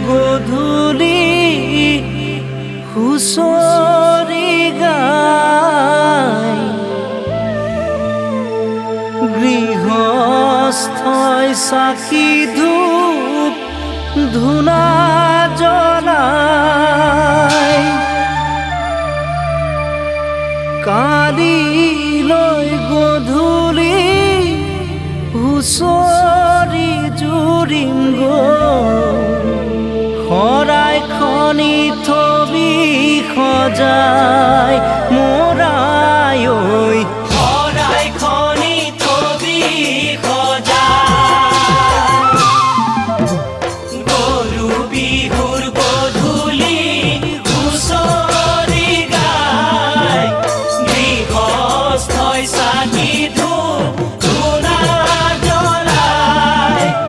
গধূলি হুঁচৰি গায় গৃহস্থই চাকি ধূপ ধূনা জ্বলায় কালিলৈ গধূলি হুঁচৰি জুৰিম শৰাই খনি থবি সজাই